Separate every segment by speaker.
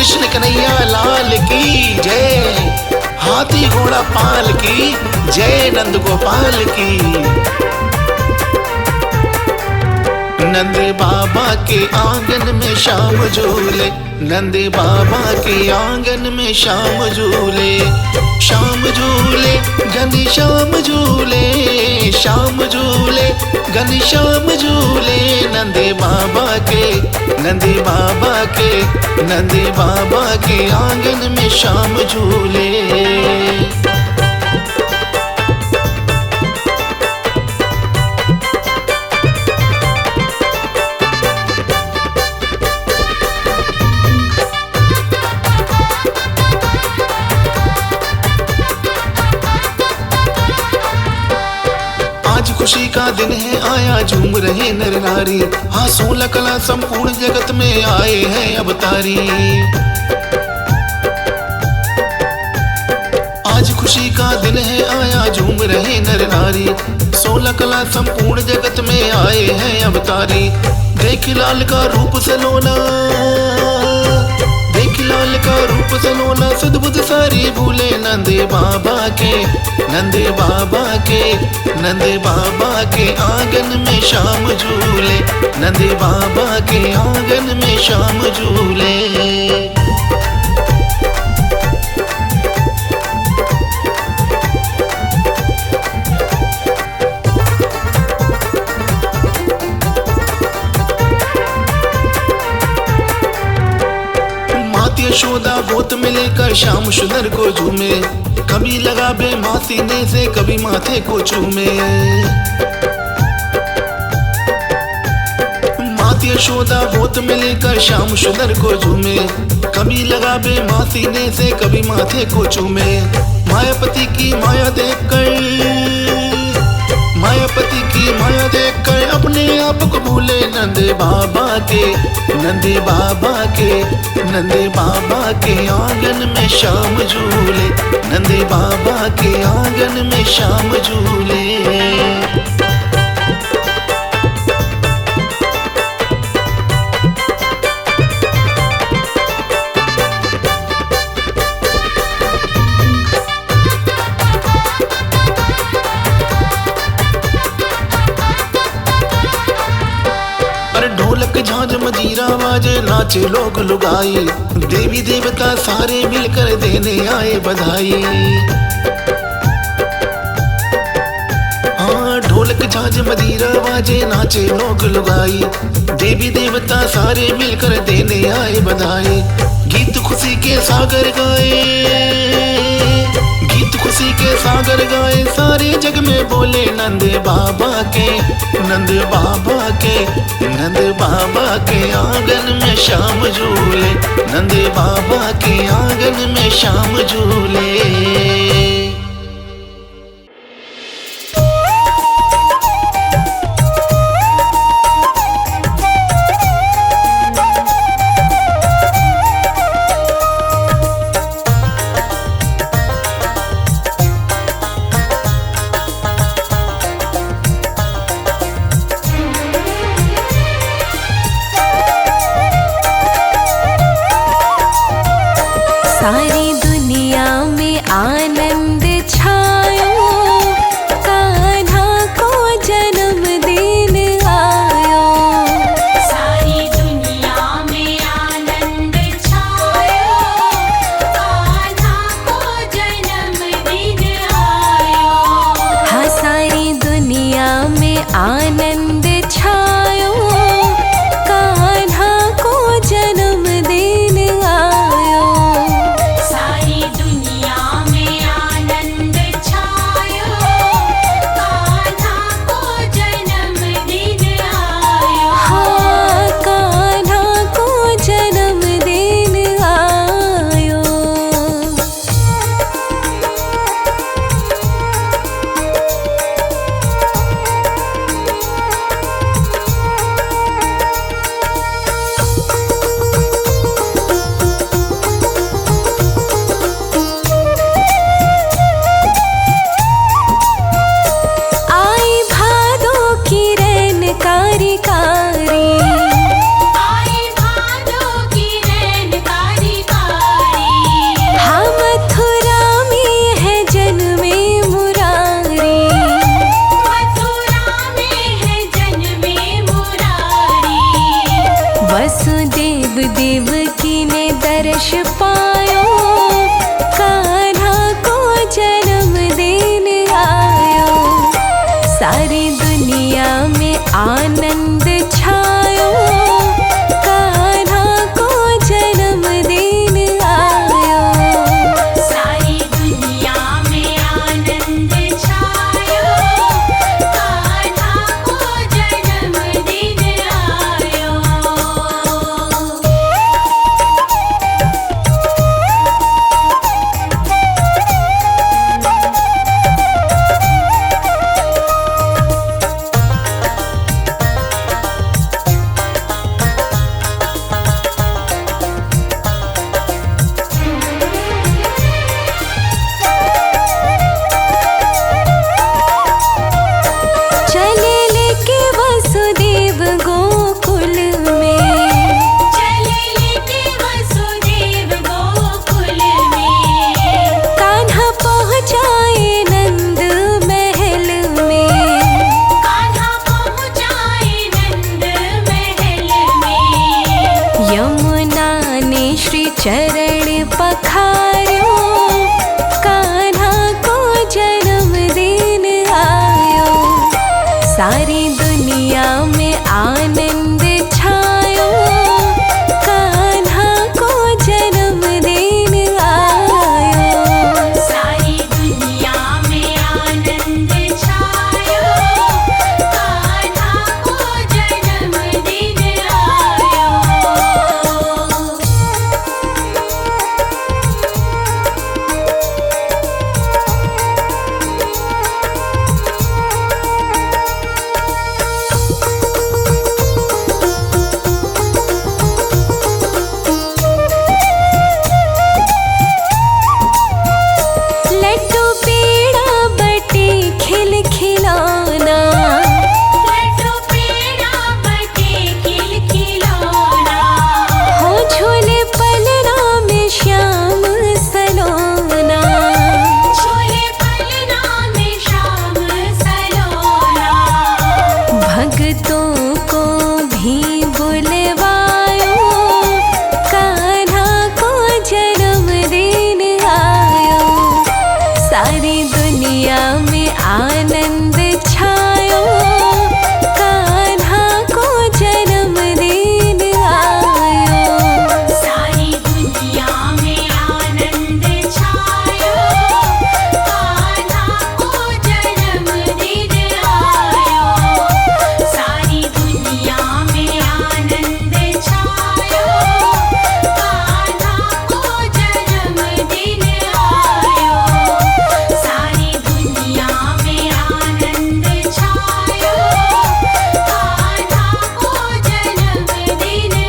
Speaker 1: कृष्ण कन्हैया लाल की जय। हाथी घोड़ा पाल की जय, नंद गोपाल की। नंद बाबा के आंगन में शाम झूले, नंद बाबा के आंगन में शाम झूले। शाम झूले घनी श्याम झूले, शाम झूले घनी श्याम झूले। नंद बाबा के, नंद बाबा के, नंद बाबा के आंगन में शाम झूले। खुशी का दिन है आया झूम रहे नर नारी, हाँ 16 कला संपूर्ण जगत में आए हैं अवतारी। आज खुशी का दिन है आया झूम रहे नर नारी, 16 कला संपूर्ण जगत में आए हैं अवतारी। देख लाल का रूप सलोना, देख लाल का रूप सलोना, सुध बुध सारी भूले। नंद बाबा के, नंद बाबा के, नंद बाबा के आंगन में शाम झूले, नंद बाबा के आंगन में शाम झूले। मात यशोदा गोद में लेकर श्याम सुंदर को झूमे, कभी लगाबे माँ सीने से कभी माथे को चूमे। मात यशोदा गोद में लेकर श्याम सुंदर को झूमे, कभी लगाबे माँ सीने से कभी माथे को चूमे। मायापति की माया देखकर, मायापति की माया देखकर अपने आप को भूले। नंद बाबा के, नंद बाबा के, नंद बाबा के आंगन में शाम झूले, नंद बाबा के आंगन में शाम झूले। ढोलक झांझ मजीरा बाजे नाचे लोग लुगाई, देवी देवता सारे मिलकर देने आए बधाई। हाँ ढोलक झांझ मजीरा बाजे नाचे लोग लुगाई, देवी देवता सारे मिलकर देने आए बधाई। गीत खुशी के सागर गाए, गीत खुशी के सागर गाए, सारे जग में बोले। नंद बाबा के, नंद बाबा के, नंद बाबा के आंगन में शाम झूले, नंद बाबा के आंगन में शाम झूले।
Speaker 2: सारी दुनिया में आनंद जब देवकी ने दर्श पायो, कान्हा को जन्म देने आयो। सारी दुनिया में आनंद छायो, कान्हा को जन्म देने आयो।
Speaker 3: सारी दुनिया में आनंद छायो, कान्हा को जन्म देने आयो।
Speaker 2: चले लेके वसुदेव गोकुल में,
Speaker 3: चले लेके वसुदेव गोकुल में,
Speaker 2: कान्हा पहुँचाए नंद महल में।
Speaker 3: कान्हा पहुँचाए नंद महल में।
Speaker 2: यमुना ने श्री चरण पखार्यो, कान्हा को जन्म देने आयो। सारी दुनिया में आनंद छायो, कान्हा को जन्म देने आयो।
Speaker 3: सारी दुनिया में आनंद छायो, कान्हा को जन्म देने आयो।
Speaker 2: लड्डू पेड़ा बटे खिल खिलौना,
Speaker 3: लड्डू पेड़ा बटे खिल खिलौना,
Speaker 2: हो झूले पलना में श्याम सलोना।
Speaker 3: झूले पलना में श्याम सलोना।
Speaker 2: भक्तों को भी बुलवायो, कान्हा को जन्म देने आयो। सारी दुनिया में आनंद छायो, कान्हा को जन्म देने आयो।
Speaker 3: सारी दुनिया में आनंद छायो, कान्हा को जन्म देने आयो। सारी दुनिया में आनंद छायो, कान्हा को जन्म देने आयो। सारी दुनिया में आनंद छायो, कान्हा को जन्म देने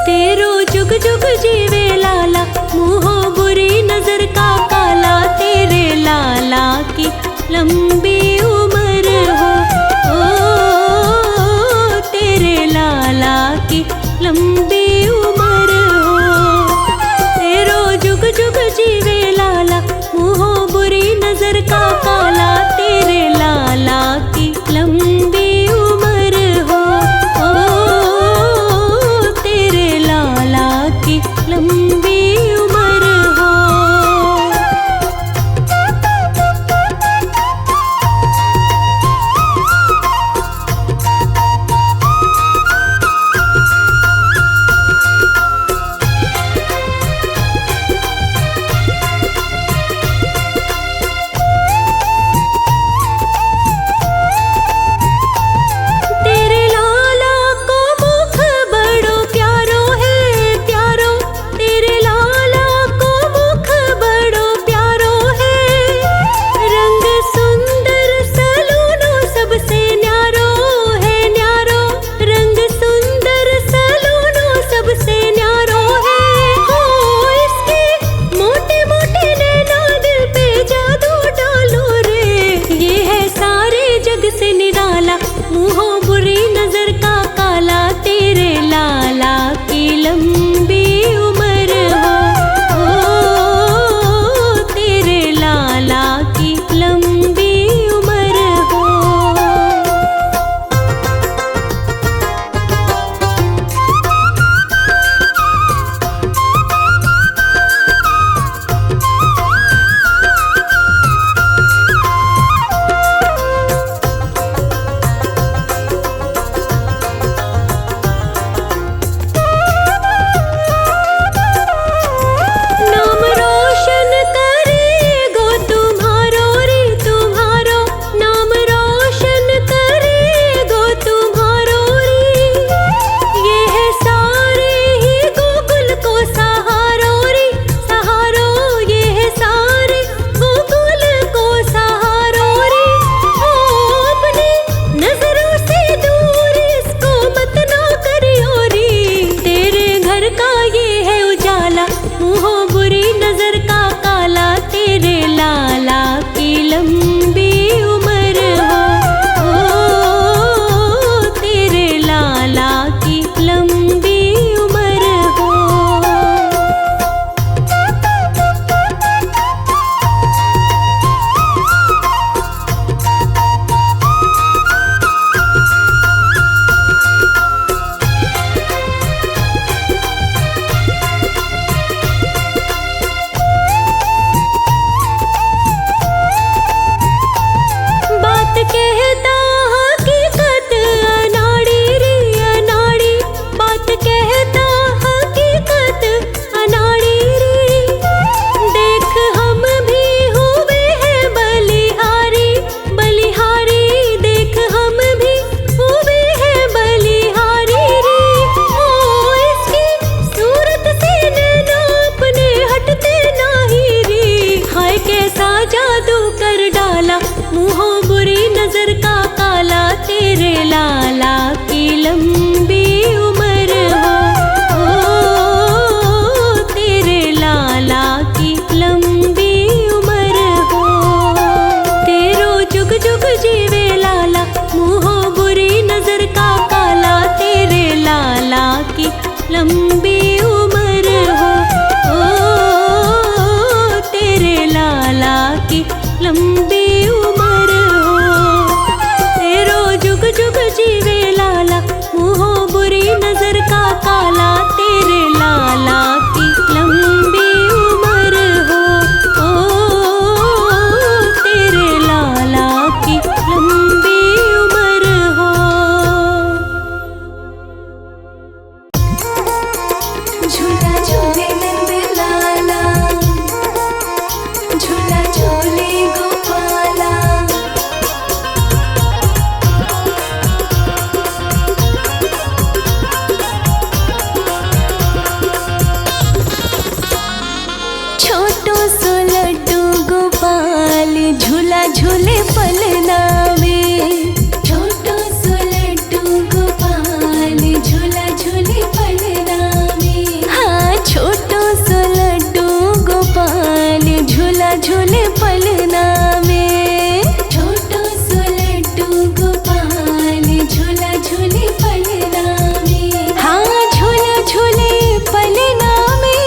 Speaker 2: तेरो जुग जुग जीवे लाला, मुँहो बुरी नजर का काला। तेरे लाला की लंबी उम्र हो, ओ तेरे लाला की लंबी उम्र हो। तेरो जुग जुग जीवे लाला, मुँहो बुरी नजर का काला। तेरे लाला की लंबी उम्र हो, ओ तेरे लाला की लंबी उम्र हो। लंबी उम्र हो, तेरे लाला की लंबी उम्र हो। नाम रोशन करेगो तुम्हारो रे तुम्हारो, नाम रोशन करेगो तुम्हारो रे। ये है सारे ही गोकुल को सहारो रे सहारो, ये है सारे गोकुल को सहारो रे। ओ अपनी नजरों से दूर इसको मत ना करियो रे, तेरे घर का ये है उजाला, मुँहो बुरी नजर का काला, तेरे लाला की लंबी उम्र हो, तेरे लाला की लंबी उम्र हो। बात कहता हकीकत अनाड़ी रे अनाड़ी, बात कहता हकीकत अनाड़ी रे। देख हम भी हुए हैं बलिहारी बलिहारी, देख हम भी हुए हैं बलिहारी रे। ओ इसकी सूरत से नैना अपने हटते नहीं रे, हाय कैसा जादू कर डाला, मुँहों बुरी नजर का काला, तेरे लाला की लंबी उम्र हो, तेरे लाला की लंबी उम्र हो। तेरो जुग जुग जीवे लाला, मुँहों बुरी नजर का काला, तेरे लाला की लंबी उम्र हो, तेरे लाला की लंबी उम्र हो। तेरो जुग जुग जीवे लाला, मुँहों बुरी नजर का काला, तेरे लाला की लंबी उम्र हो, तेरे लाला की लंबी उम्र हो।
Speaker 3: झूला झूले नंद लाला, झूला झूले गोपाला। छोटो सो लड्डू गोपाल, झूला झूले पलना में। छोटो सो लड्डू गोपाल, झूला झूले पलना में। हाँ छोटो सो लड्डू गोपाल, झूला झूले पलना में। छोटो सो लड्डू गोपाल, झूला झूले पलना में। हाँ झूला झूले पलना में,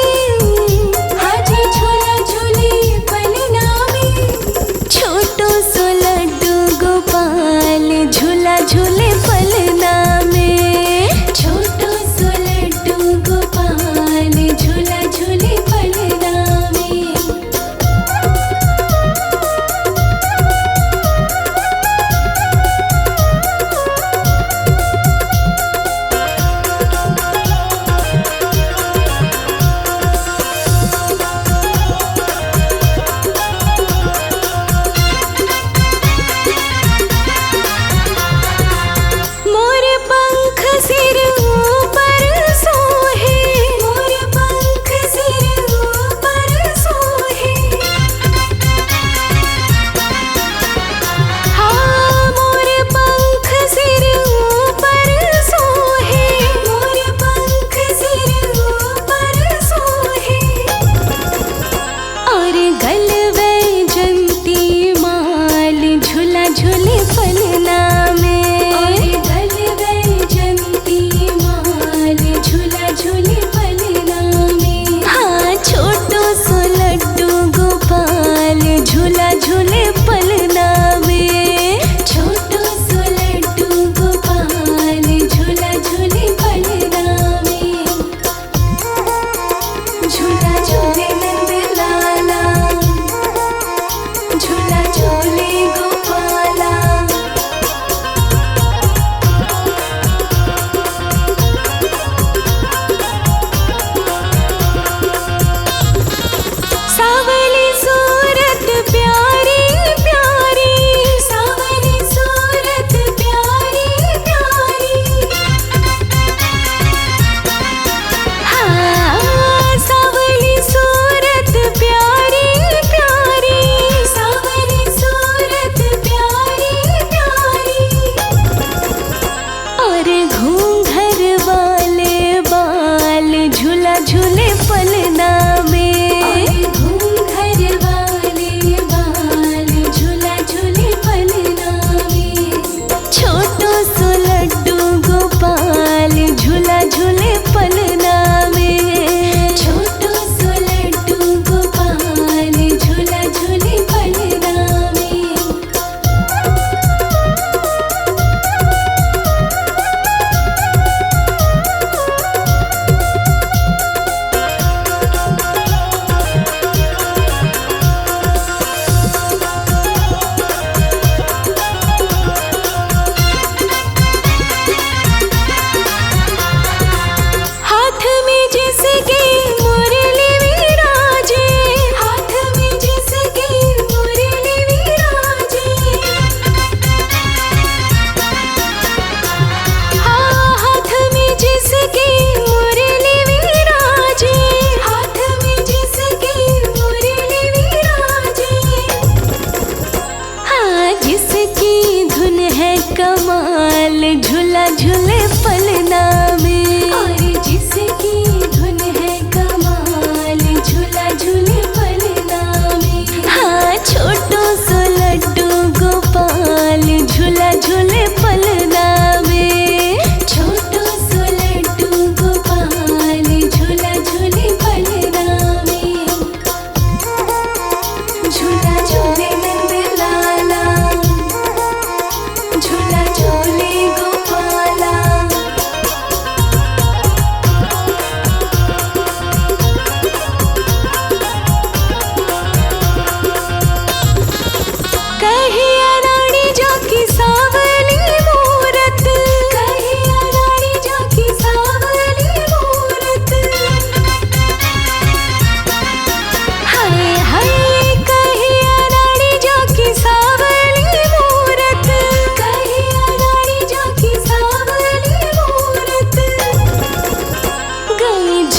Speaker 3: हाँ जी झूला झूले पलना में। छोटो सो लड्डू गोपाल,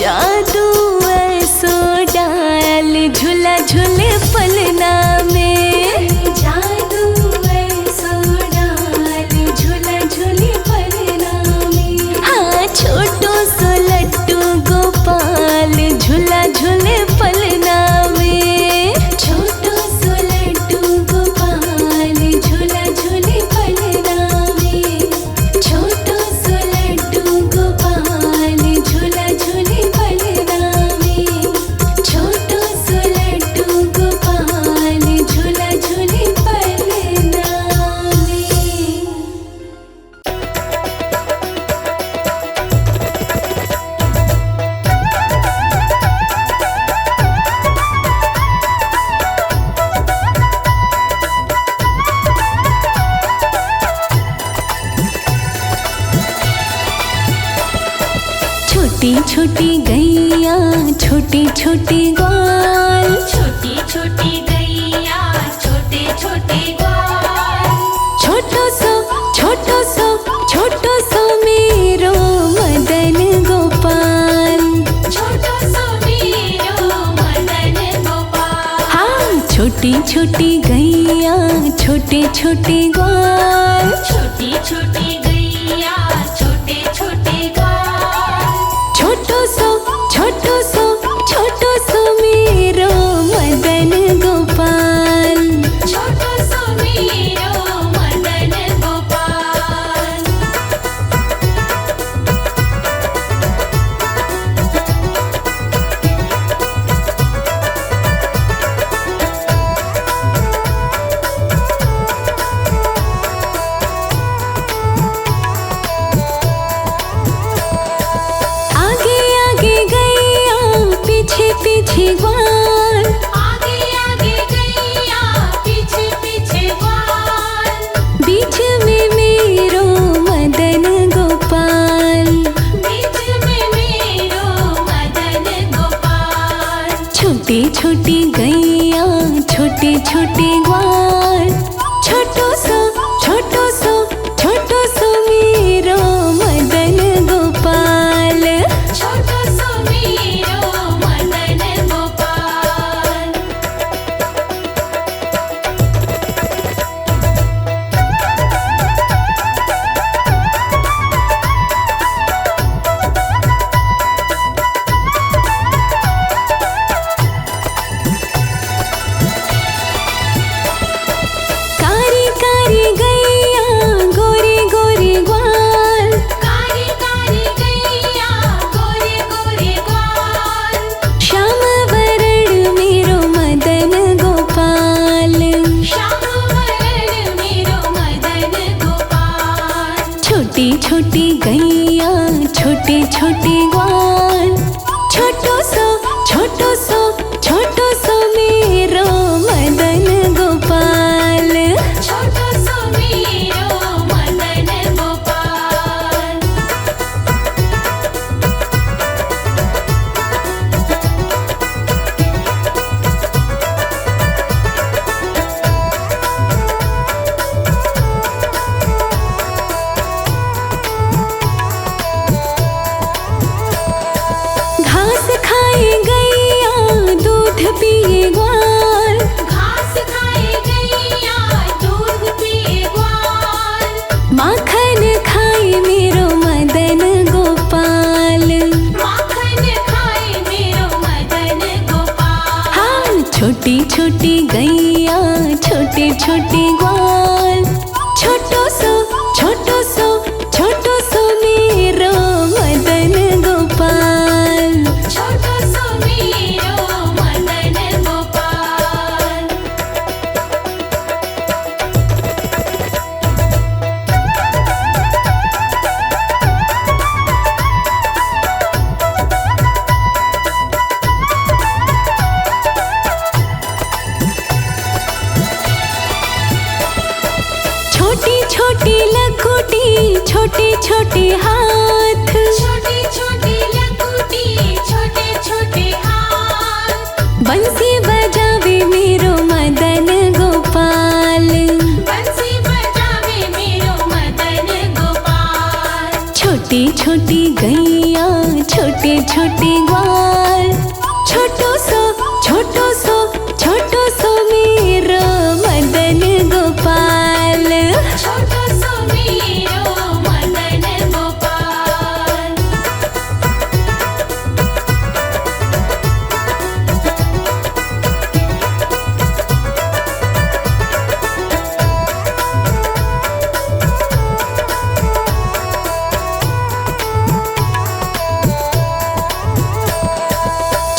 Speaker 3: जादू ऐसो डाल झूला झूले पलना में। जादू ऐसो डाल झूला झूले पलना में। हाँ छोटो सो लड्डू गोपाल झूला झूले पलना में। छोटो सो लड्डू गोपाल झूला झूले पलना में। छोटो सो लड्डू गोपाल झूला झूले पलना में। छोटो सो लड्डू गोपाल झूला झूले पलना में। छोटी छोटी गैया छोटे छोटे ग्वाल। छोटी छोटी गैया छोटे छोटे ग्वाल। छोटो सो मेरो मदन गोपाल। छोटो सो मेरो मदन गोपाल। हाँ छोटी छोटी गैया छोटे छोटे ग्वाल। छोटी छोटी गैया छोटे छोटे ग्वाल। छोटो सो मेरो मदन गोपाल। छोटो सो मेरो मदन गोपाल। आगे आगे गैया पीछे पीछे ग्वाल। आगे आगे गैया पीछे पीछे ग्वाल। बीच में मेरो मदन गोपाल। बीच में मेरो मदन गोपाल। छोटी छोटी गैया छोटे छोटे ग्वाल। छोटो सो मेरो मदन गोपाल। छोटो सो मेरो मदन गोपाल। कारी कारी गैया गोरी गोरी ग्वाल। कारी कारी गैया गोरी गोरी ग्वाल। श्याम वरण मेरो मदन गोपाल। श्याम वरण मेरो मदन गोपाल। छोटी छोटी गैया छोटे छोटे ग्वाल। छोटो सो मेरो मदन गोपाल। छोटो सो मेरो मदन गोपाल। घास खाए गैया दूध पिए ग्वाल। घास खाए गैया दूध पिए ग्वाल। माखन खाए मेरो मदन गोपाल। माखन खाए मेरो मदन गोपाल। हाँ छोटी छोटी गैया छोटे छोटे ग्वाल। छोटो सो मेरो मदन गोपाल। छोटो सो मेरो मदन गोपाल। ग्वाल। छोटो सो मेरो मदन गोपाल। छोटो सो मेरो मदन गोपाल।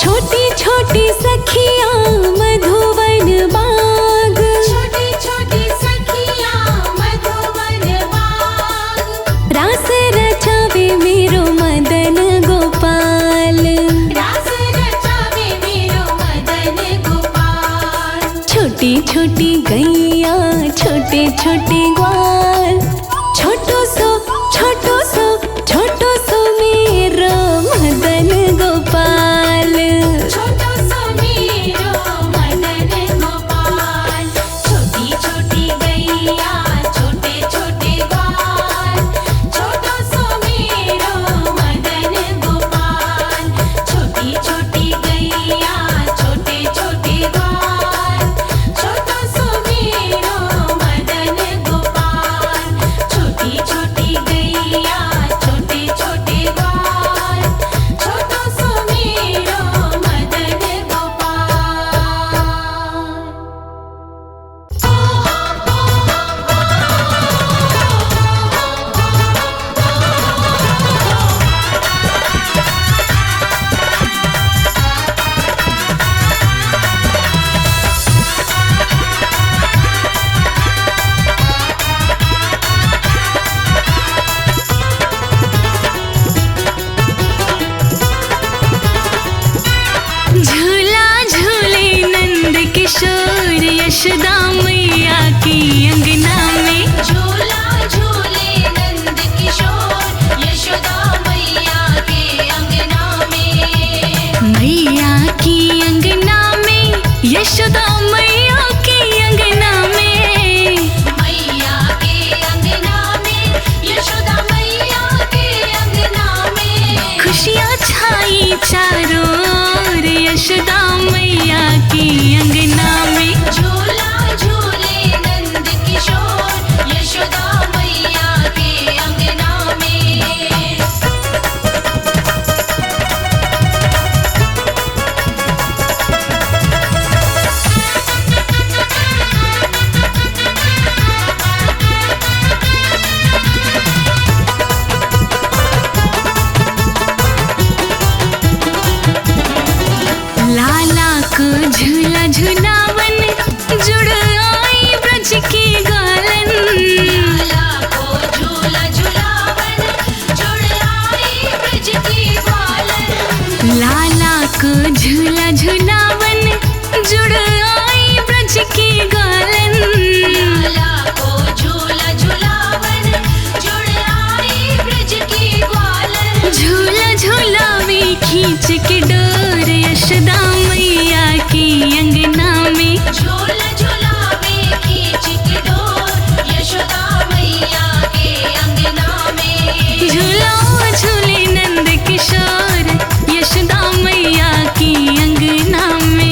Speaker 3: छोटी छोटी सखियाँ मधुवन बाग। छोटी छोटी सखियाँ मधुवन बाग। रास रचावे मेरो मदन गोपाल। रास रचावे मेरो मदन गोपाल। छोटी छोटी गैया छोटे छोटे ग्वाल। छोटो सो मेरो मदन गोपाल। छोटो सो मेरो मदन गोपाल। छोटी छोटी गैया छोटे छोटे ग्वाल। छोटो सो मेरो मदन गोपाल। छोटी छोटी गैया छोटे छोटे ग्वाल। छोटो सो मेरो मदन गोपाल। छोटी छोटी गैया छोटे छोटे ग्वाल। छोटो सो मेरो मदन झूला झूले नंद किशोर यशोदा मैया की अंगना में। झूला झूले नंद किशोर यशोदा मैया के अंगना में। मैया की अंगना में यशोदा मैया की अंगना में। मैया के अंगना में यशोदा मैया के अंगना में। खुशियाँ छाई चारों ओर यशोदा मैया की अंगना में। झूला झूले नंद किशोर यशोदा मैया के अंगना में। लाला को झूला झूलावन जुड़ आई ब्रज की गालन। लाला को झूला झूलावन जुड़ आई ब्रज की गालन। लाला को झूला झूलावन जुड़ आई ब्रज की गालन। लाला को झूला झूलावन जुड़ आई ब्रज की गालन। झूला झूलावे खींच के डोर यशोदा मैया की अंगना में। झूला झूलावे खींच के डोर यशोदा मैया के अंगना में। झूला झूले नंद किशोर यशोदा मैया की अंगना में।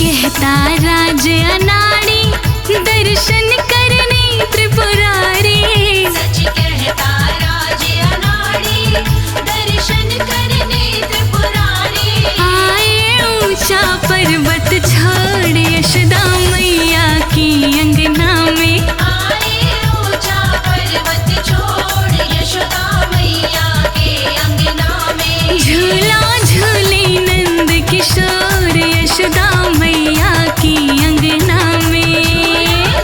Speaker 3: कहता राज अनाड़ी दर्शन करने त्रिपुरारी। सच कहता राज अनाड़ी दर्शन करने त्रिपुरारी। आए ऊंचा पर्वत छोड़ यशोदा मैया की अंगना में। आए ऊंचा पर्वत छोड़ यशोदा मैया के अंगना में। झूला झूले नंद किशोर यशोदा मैया की अंगना में।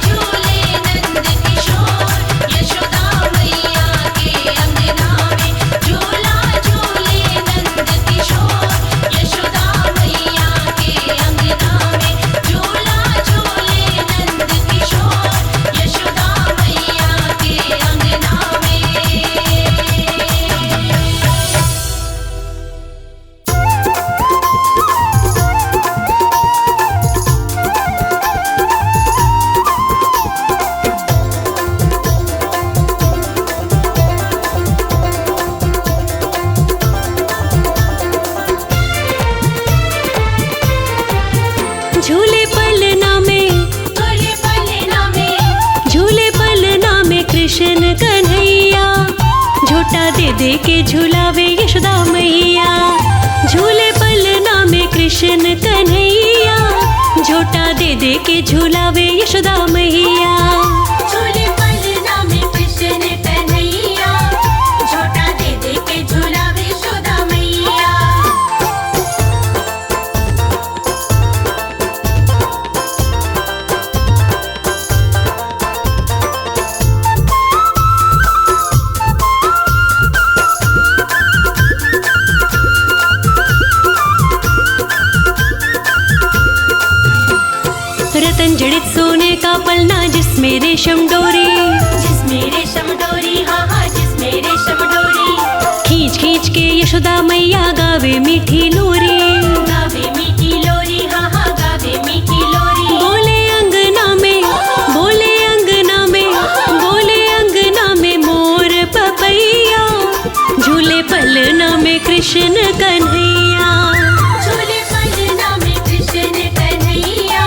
Speaker 3: झूले नंद किशोर यशोदा मैया के अंगना में। झूला झूले नंद किशोर यशोदा मैया के अंगना में। झूला झूले नंद किशोर यशोदा मैया के अंगना में।
Speaker 2: झूले पलना में,
Speaker 3: झूले पलना में,
Speaker 2: झूले पलना में कृष्ण कन्हैया। झूठा दे दे के झूलावे यशोदा मैया। झूले पलना में कृष्ण कन्हैया। झूठा दे दे के झूलावे यशोदा मैया।
Speaker 3: झूले पलना में कृष्ण कन्हैया। झूठा दे दे के झूलावे यशोदा मैया।
Speaker 2: रतन जड़ित सोने का पलना जिसमें रेशम डोरी।
Speaker 3: जिसमें रेशम डोरी, हाँ हाँ जिसमें रेशम डोरी।
Speaker 2: खींच खींच के यशोदा मैया गावे मीठी लोरी।
Speaker 3: गावे मीठी लोरी, हाँ हाँ गावे मीठी लोरी।
Speaker 2: बोले अंगना में, बोले अंगना में, बोले अंगना में मोर पपैया। झूले पलना में कृष्ण कन्हैया।
Speaker 3: झूले पलना में कृष्ण कन्हैया।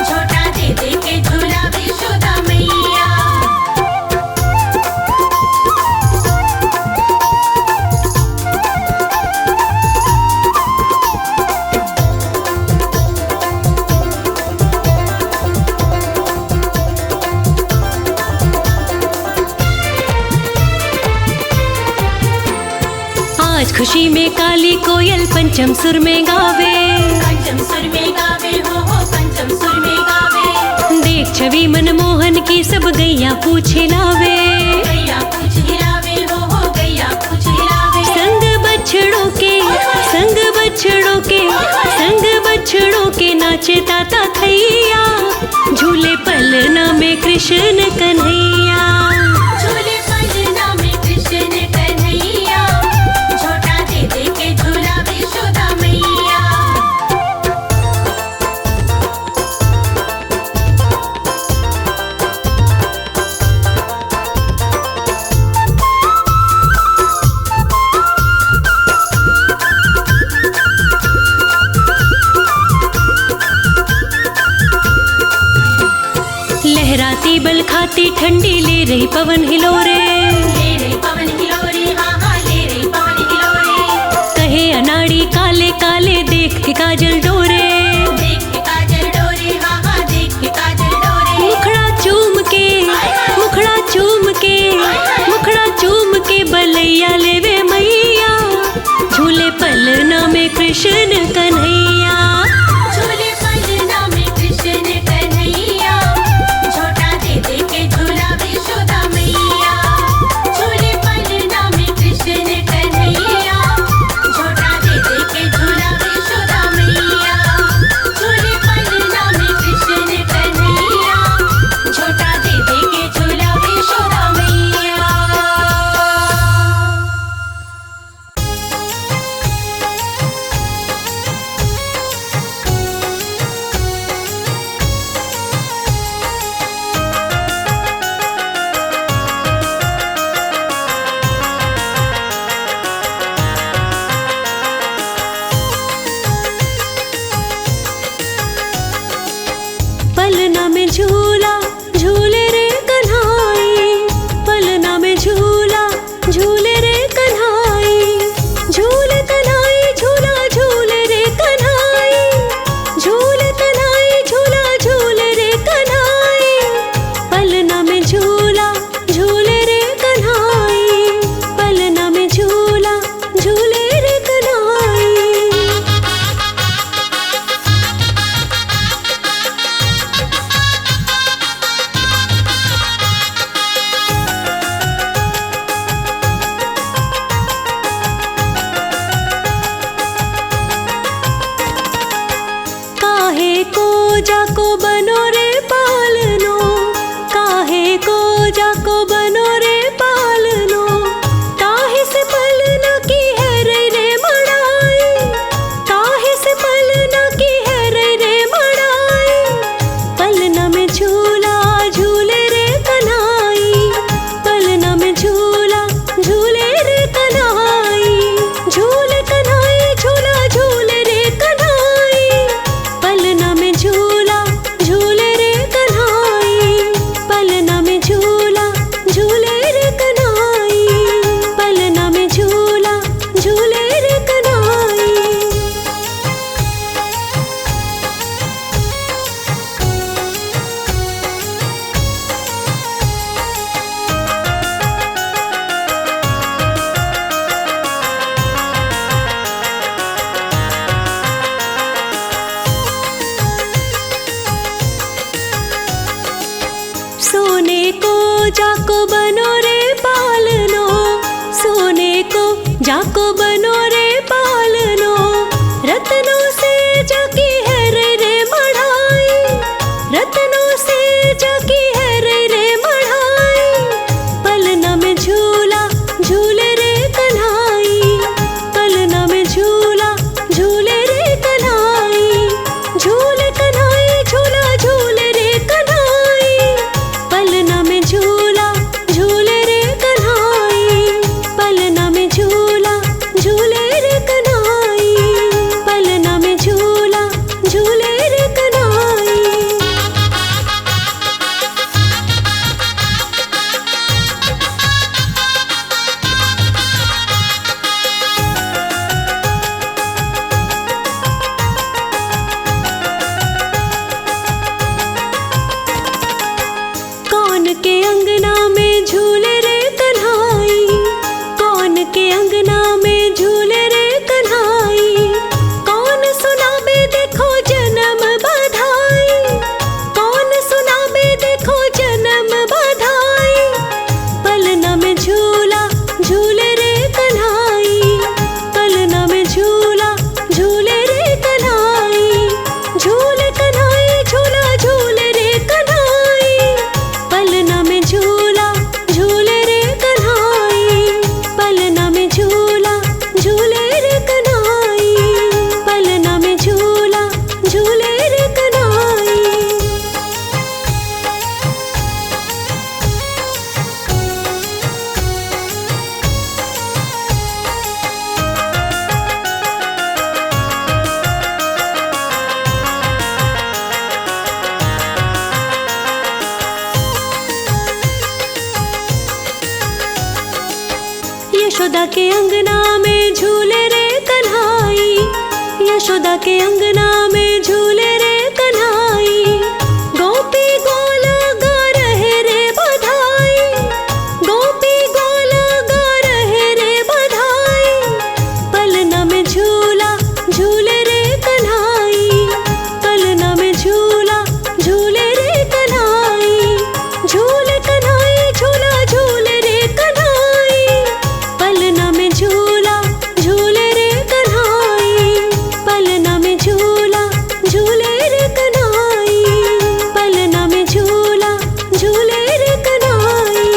Speaker 3: झूठा दे दे के झूलावे यशोदा मैया।
Speaker 2: आज खुशी में काली कोयल पंचम सुर में गावे।
Speaker 3: पंचम सुर में गावे, हो पंचम सुर में गावे।
Speaker 2: देख छवि मनमोहन की सब गैया पूछ हिलावे।
Speaker 3: गैया पूछ हिलावे, हो गैया पूछ हिलावे।
Speaker 2: संग बछड़ों के, संग बछड़ों के, संग बछड़ों के नाचे ताता थैया। झूले पलना में कृष्ण कन्हैया।
Speaker 3: झूले पलना में कृष्ण कन्हैया। झूठा दे दे के झूलावे यशोदा मैया।
Speaker 2: लहराती बल खाती ठंडी ले रही पवन हिलोरे।
Speaker 3: ले रही पवन हिलोरे, हाँ हाँ ले रही पवन हिलोरे।
Speaker 2: कहे अनाड़ी काले काले देख के काजल डोरे।
Speaker 3: देख के काजल डोरे, हाँ हाँ देख के काजल डोरे।
Speaker 2: मुखड़ा चूम के, मुखड़ा चूम के, मुखड़ा चूम के बलैया लेवे मैया। झूले पलना में कृष्ण कन्हैया।
Speaker 3: झूले पलना में कृष्ण कन्हैया। झूठा दे दे के झूलावे यशोदा मैया। झूले पलना में कृष्ण कन्हैया। झूठा दे दे के झूलावे यशोदा मैया। झूले पलना में कृष्ण कन्हैया। झूठा दे दे के झूलावे यशोदा मैया।
Speaker 2: जाको बनो रे पालनो, काहे को जाको बनो रे पालनो, काहे से पलना की है रे मड़ाई, काहे से पलना की है रे मड़ाई। पलना में झूला झूले रे कन्हाई, पलना में झूला झूले रे कन्हाई, झूले कन्हाई झूला झूले रे कन्हाई। पलना में झूला झूले रे कन्हाई, पलना में झूला झूले रे कन्हाई, पलना में झूला झूले रे कन्हाई। सोने को जाको बनो रे पालनो, सोने को जाको बनो रे पालनो, रत्नों से जाकी है रे मढ़ाई, रत्नों से जाकी है रे मढ़ाई। पलना में झूला झूले रे कन्हाई, पलना में झूला झूले रे कन्हाई, झूले कन्हाई झूला झूले रे कन्हाई। पलना में झूला झूले रे कन्हाई, पलना में झूला झूले रे कन्हाई, पलना में झूला झूले रे कन्हाई। कौन के अंगना में झूले रे कन्हाई, कौन के अंगना में झूले रे कन्हाई। कौन सुनाबे देखो जन्म बधाई, कौन सुनाबे देखो जन्म बधाई। पलना में झूला झूले रे कन्हाई, पलना में झूला झूले रे कन्हाई, झूले कन्हाई झूला झूले रे कन्हाई। पलना में झूला झूले रे कन्हाई, पलना में झूला झूले रे कन्हाई, पलना में झूला झूले रे कन्हाई। यशोदा के अंगना में झूले रे कन्हाई, यशोदा के अंगना में झूले रे कन्हाई। गोपी गोला गा रहे रे बधाई, गोपी गोला गा रहे रे बधाई। पलना में झूला झूले रे कन्हाई, पलना में झूला झूले रे कन्हाई, झूले कन्हाई झूला झूले रे कन्हाई। पलना में झूला झूले रे कन्हाई, पलना में झूला झूले रे कन्हाई, पलना में झूला झूले रे कन्हाई।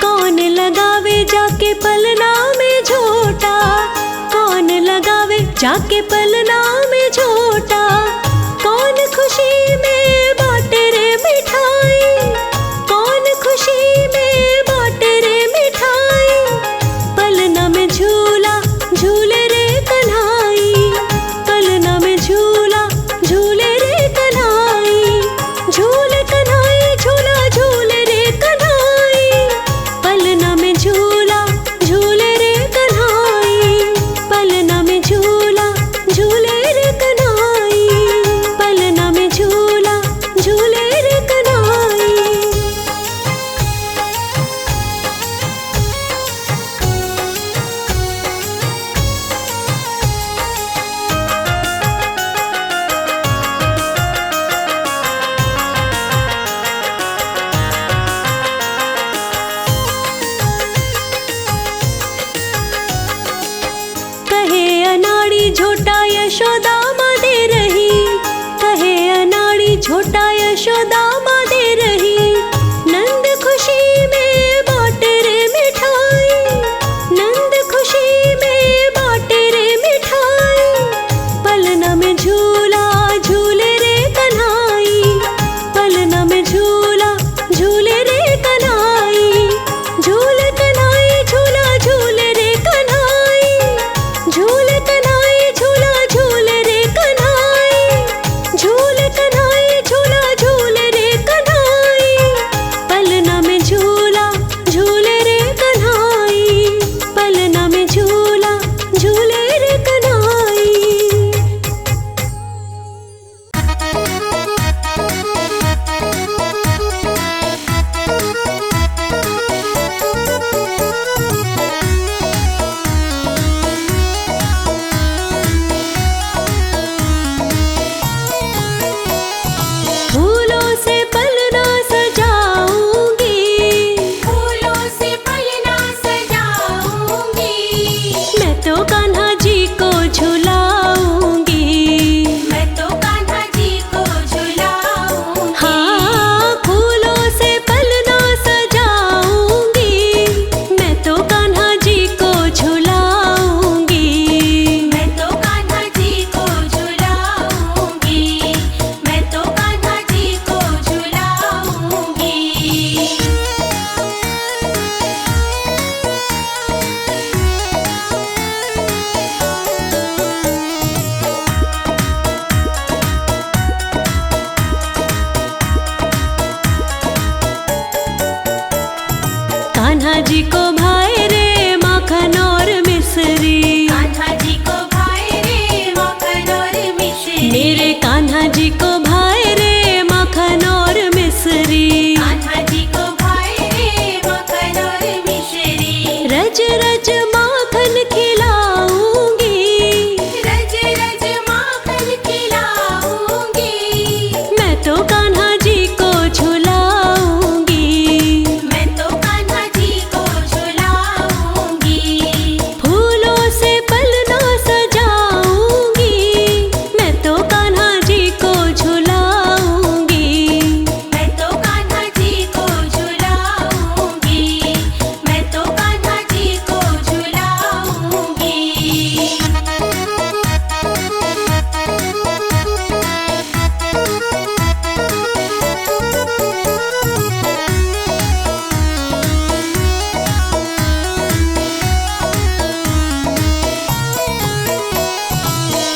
Speaker 2: कौन लगावे जाके पलना में झोटा, कौन लगावे जाके पलना में झोटा। कौन खुशी में बाटे रे मिठाई, कौन खुशी में बाटे रे मिठाई। पलना में झूला झूले रे कन्हाई, पलना में झूला झूले रे कन्हाई, झूले कन्हाई झूला झूले रे कन्हाई। पलना में झूला झूले रे कन्हाई, पलना में झूला झूले रे कन्हाई, पलना में झूला झूले रे कन्हाई। अनाड़ी झोटा यशोदा माँ दे रही, कहे अनाड़ी झोटा यशोदा माँ दे रही। नंद खुशी में बाटे रे मिठाई, नंद खुशी में बाटे रे मिठाई। पलना में झूला झूले रे कन्हाई, पलना में झूला झूले रे कन्हाई। झूल कन्हाई झूला झूले रे कन्हाई, झूल कन्हाई झूला झूले रे कन्हाई। झूल कन्हाई झूला झूले रे कन्हाई, पलना में झूला झूले रे कन्हाई, पलना में झूला झूले रे कन्हाई। फूलों से पलना सजाऊंगी,
Speaker 3: फूलों से पलना सजाऊंगी,
Speaker 2: मैं तो कान्हा जी को झुलाऊंगी।
Speaker 3: मैं तो कान्हा जी को झुलाऊंगी।
Speaker 2: हाँ, फूलों से पलना सजाऊंगी, मैं तो कान्हा जी को झुलाऊंगी।
Speaker 3: मैं तो कान्हा जी को झुलाऊंगी, मैं तो कान्हा जी को झुलाऊंगी।
Speaker 2: कान्हा जी को भाई रे माखन और मिश्री,
Speaker 3: कान्हा जी को भाई रे माखन और मिश्री।
Speaker 2: मेरे कान्हा जी को भाई रे माखन और मिश्री।
Speaker 3: कान्हा जी को भाई रे माखन और मिश्री।
Speaker 2: रज रज माखन खिलाऊंगी,
Speaker 3: रज रज माखन खिलाऊंगी,
Speaker 2: मैं तो कान्हा जी को झुलाऊंगी।
Speaker 3: मैं तो कान्हा जी को झुलाऊंगी।
Speaker 2: फूलों से पलना सजाऊंगी, मैं तो कान्हा जी को झुलाऊंगी।
Speaker 3: मैं तो कान्हा जी को झुलाऊंगी, मैं तो कान्हा जी को झुलाऊंगी।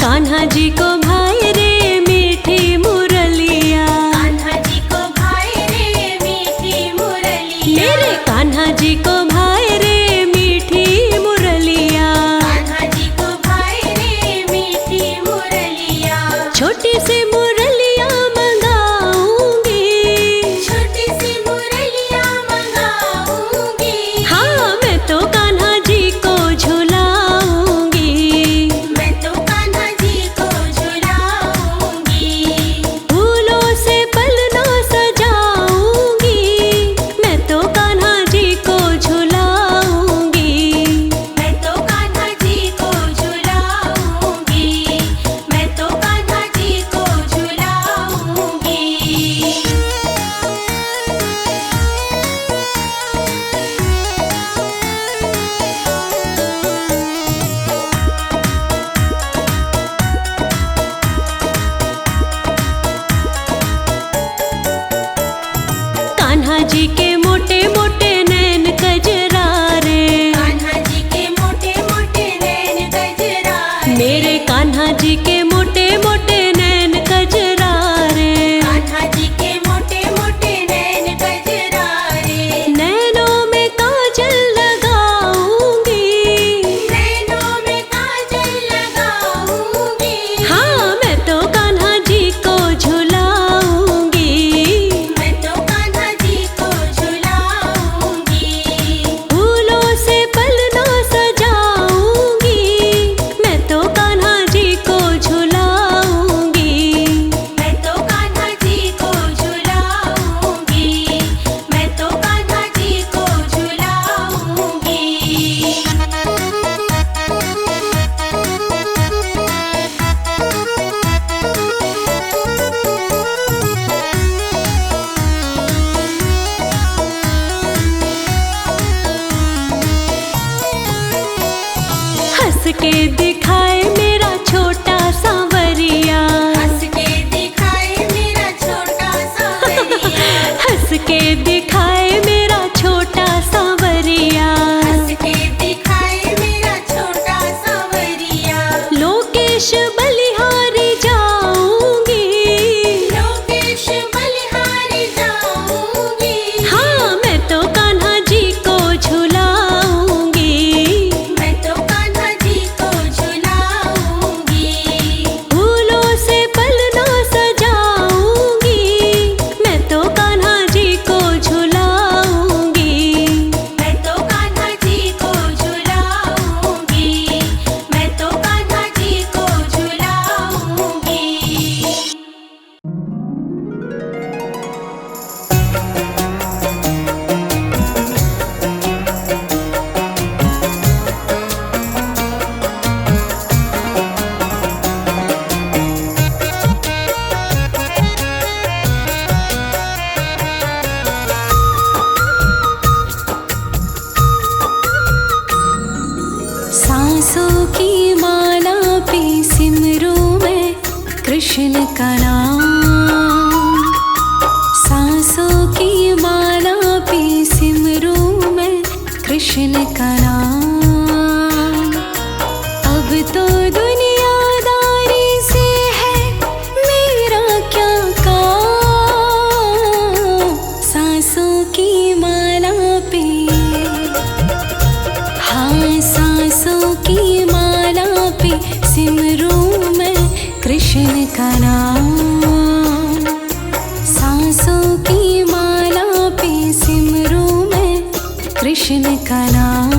Speaker 2: कान्हा जी को भाई रे मीठी मुरलिया,
Speaker 3: कान्हा जी को भाई रे मीठी मुरलिया।
Speaker 2: मेरे कान्हा जी को भाई रे मीठी मुरलिया।
Speaker 3: कान्हा जी को भाई रे मीठी मुरलिया।
Speaker 2: छोटी सी मुरलिया मंगाऊंगी,
Speaker 3: छोटी सी मुरलिया मंगाऊंगी।
Speaker 2: हाँ, मैं तो कान्हा जी को झुलाऊंगी।
Speaker 3: मैं तो कान्हा जी को झुलाऊंगी।
Speaker 2: के दिखाए मेरा छोटा सांवरिया,
Speaker 3: हंस के दिखाए मेरा छोटा सांवरिया,
Speaker 2: हंस के दिखाए मेरा छोटा सांवरिया,
Speaker 3: हंस के दिखाए मेरा छोटा सांवरिया।
Speaker 2: लोकेश बलिहारी जाऊंगी,
Speaker 3: लोकेश बलिहारी जाऊंगी,
Speaker 2: हाँ मैं तो कान्हा जी को झुलाऊंगी,
Speaker 3: मैं तो कान्हा जी को झुलाऊंगी।
Speaker 2: फूलों से पलना सजाऊंगी, मैं तो कान्हा जी को झुलाऊंगी,
Speaker 3: मैं तो कान्हा जी को झुलाऊंगी, मैं तो कान्हा जी को झुलाऊंगी।
Speaker 2: सांसों की माला पे सिमरूं मैं कृष्ण का नाम, सांसों की माला पे सिमरूं मैं कृष्ण का नाम। अब तो दुनियादारी से है मेरा क्या काम, सांसों की माला पे, हाँ सांसों की माला पे सिमरूं मैं कृष्ण का नाम, सांसों की माला पे सिमरूं मैं कृष्ण का नाम।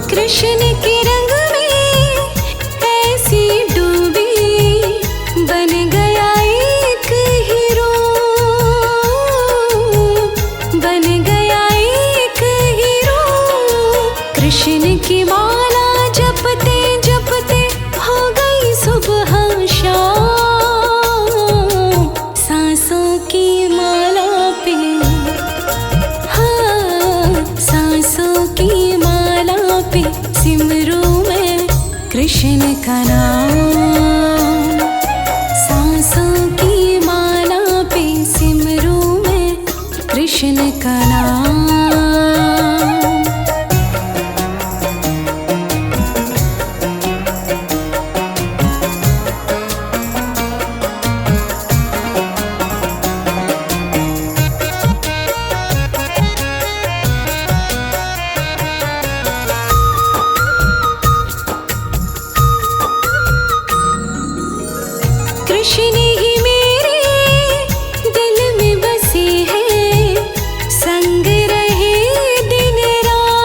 Speaker 2: कृष्ण के रंग में ऐसी डूबी, बन गया एक हीरो, बन गया एक हीरो। कृष्ण की माला जपते जपते हो गई सुबह शाम, सांसों की माला पे, हाँ सांसों की माला पे सिमरूं मैं कृष्ण का नाम, सांसों की माला पे सिमरूं मैं कृष्ण का नाम। कृष्ण ही मेरे दिल में बसे हैं, संग रहे दिन रात,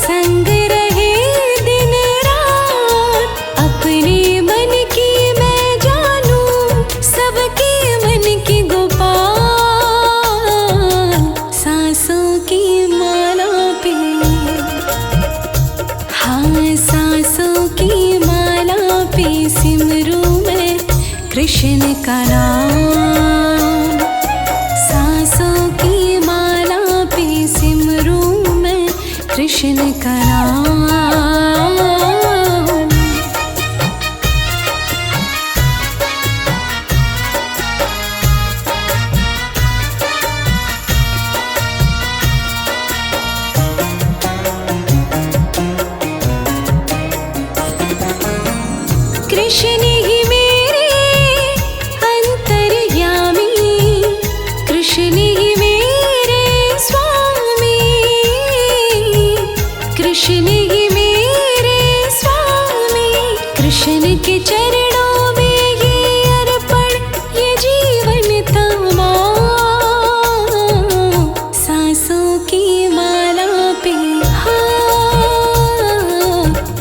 Speaker 2: संग रहे दिन रात। अपने मन की मैं जानूं, सबके मन की गोपाल, सांसों की माला पे, हाँ सांसों की माला पे सिमरूं मैं कृष्ण का नाम, सांसों की माला पे सिमरूं मैं कृष्ण का नाम। कृष्ण ही मेरे अंतर्यामी, कृष्ण ही मेरे स्वामी, कृष्ण ही मेरे स्वामी। कृष्ण के चरणों में ये अर्पण, ये जीवन तमाम, सांसों की माला पे, हाँ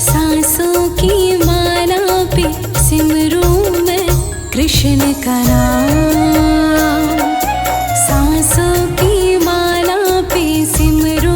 Speaker 2: सांसों की माला पे सिमरूं मैं कृष्ण का नाम, सांसों की माला पे सिमरूं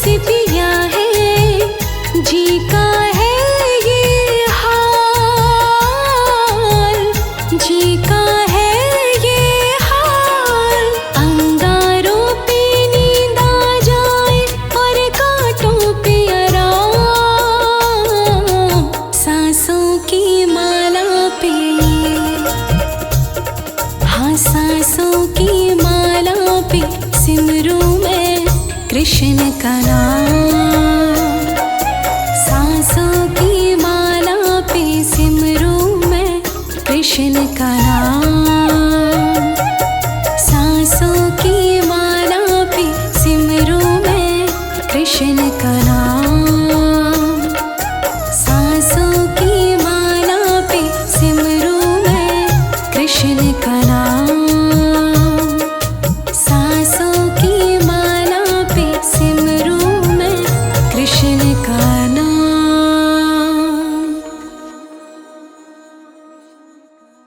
Speaker 2: से पिया है, जी का है ये हाल, जी का है ये हाल। अंगारों पे नींद आ जाए और कांटों पे आराम, सांसों की माला पे, हाँ सांसों की माला पे सिमरूं मैं कृष्ण का नाम। सांसों की माला पे सिमरूं मैं कृष्ण का नाम। सांसों की माला पे सिमरूं मैं कृष्ण का